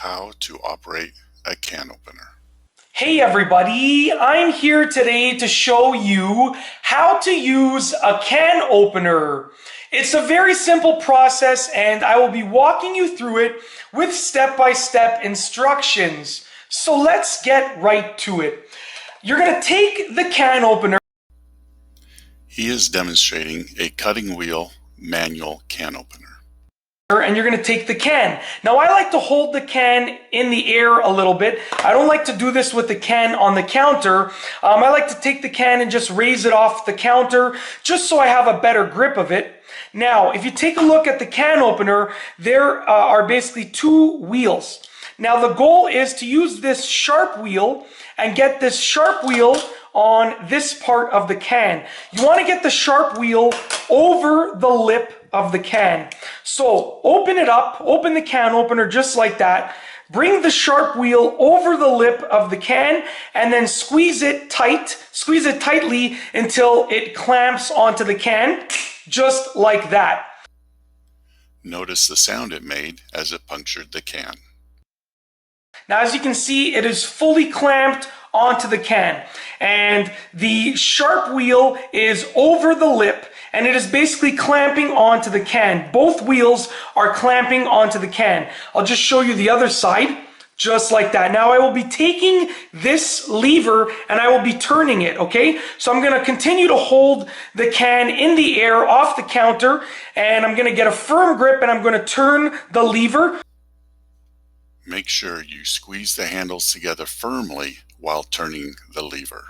how to operate a can opener. Hey everybody, I'm here today to show you how to use a can opener. It's a very simple process and I will be walking you through it with step-by-step instructions. So let's get right to it. You're going to take the can opener. He is demonstrating a cutting wheel manual can opener. And you're going to take the can. Now I like to hold the can in the air a little bit. I don't like to do this with the can on the counter. I like to take the can and just raise it off the counter just so I have a better grip of it. Now if you take a look at the can opener, there are basically two wheels. Now the goal is to use this sharp wheel and get this sharp wheel on this part of the can. You want to get the sharp wheel over the lip of the can. So open it up, open the can opener just like that. Bring the sharp wheel over the lip of the can and then squeeze it tightly until it clamps onto the can, just like that. Notice the sound it made as it punctured the can. Now, as you can see, it is fully clamped onto the can, and the sharp wheel is over the lip, and it is basically clamping onto the can. Both wheels are clamping onto the can. I'll just show you the other side, just like that. Now I will be taking this lever and I will be turning it, okay? So I'm gonna continue to hold the can in the air off the counter, and I'm gonna get a firm grip and I'm gonna turn the lever. Make sure you squeeze the handles together firmly while turning the lever.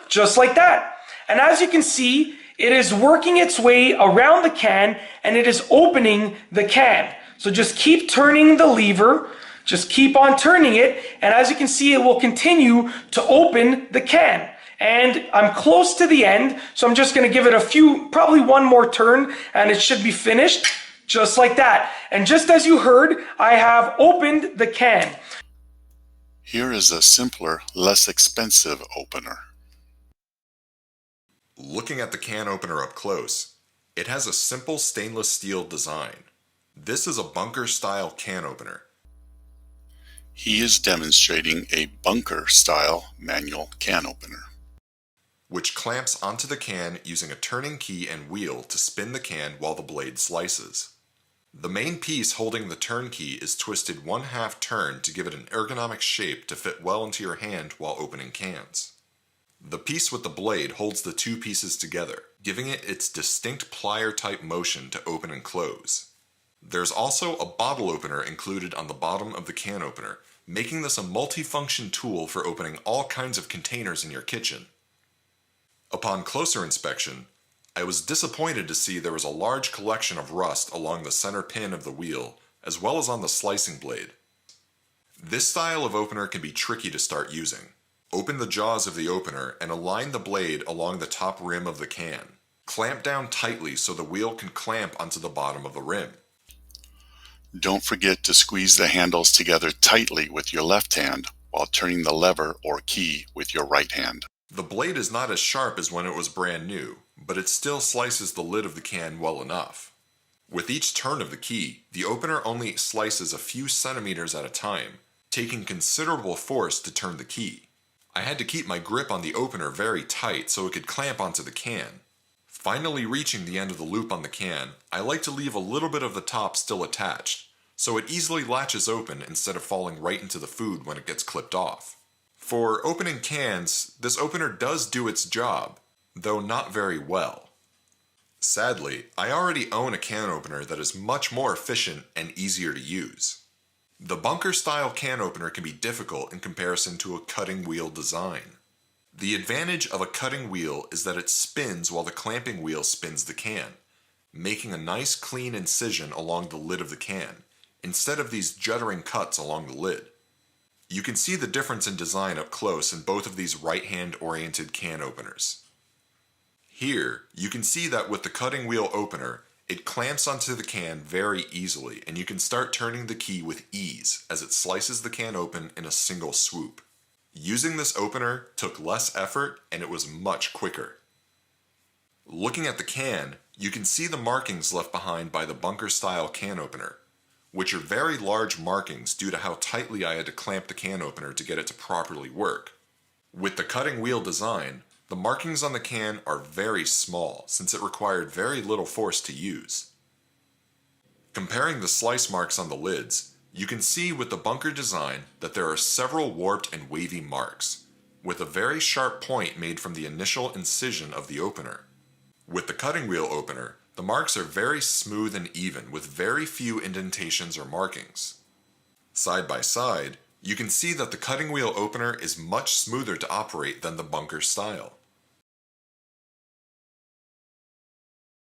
Just like that. And as you can see, it is working its way around the can and it is opening the can. So just keep turning the lever, just keep on turning it, and as you can see, it will continue to open the can. And I'm close to the end, so I'm just going to give it probably one more turn, and it should be finished, just like that. And just as you heard, I have opened the can. Here is a simpler, less expensive opener. Looking at the can opener up close, it has a simple stainless steel design. This is a bunker-style can opener. He is demonstrating a bunker-style manual can opener, which clamps onto the can using a turning key and wheel to spin the can while the blade slices. The main piece holding the turn key is twisted 1/2 turn to give it an ergonomic shape to fit well into your hand while opening cans. The piece with the blade holds the two pieces together, giving it its distinct plier-type motion to open and close. There's also a bottle opener included on the bottom of the can opener, making this a multifunction tool for opening all kinds of containers in your kitchen. Upon closer inspection, I was disappointed to see there was a large collection of rust along the center pin of the wheel, as well as on the slicing blade. This style of opener can be tricky to start using. Open the jaws of the opener and align the blade along the top rim of the can. Clamp down tightly so the wheel can clamp onto the bottom of the rim. Don't forget to squeeze the handles together tightly with your left hand while turning the lever or key with your right hand. The blade is not as sharp as when it was brand new, but it still slices the lid of the can well enough. With each turn of the key, the opener only slices a few centimeters at a time, taking considerable force to turn the key. I had to keep my grip on the opener very tight so it could clamp onto the can. Finally reaching the end of the loop on the can, I like to leave a little bit of the top still attached, so it easily latches open instead of falling right into the food when it gets clipped off. For opening cans, this opener does do its job, though not very well. Sadly, I already own a can opener that is much more efficient and easier to use. The bunker-style can opener can be difficult in comparison to a cutting wheel design. The advantage of a cutting wheel is that it spins while the clamping wheel spins the can, making a nice clean incision along the lid of the can, instead of these juddering cuts along the lid. You can see the difference in design up close in both of these right-hand oriented can openers. Here, you can see that with the cutting wheel opener, it clamps onto the can very easily, and you can start turning the key with ease as it slices the can open in a single swoop. Using this opener took less effort and it was much quicker. Looking at the can, you can see the markings left behind by the bunker-style can opener, which are very large markings due to how tightly I had to clamp the can opener to get it to properly work. With the cutting wheel design, the markings on the can are very small since it required very little force to use. Comparing the slice marks on the lids, you can see with the bunker design that there are several warped and wavy marks, with a very sharp point made from the initial incision of the opener. With the cutting wheel opener, the marks are very smooth and even with very few indentations or markings. Side by side, you can see that the cutting wheel opener is much smoother to operate than the bunker style.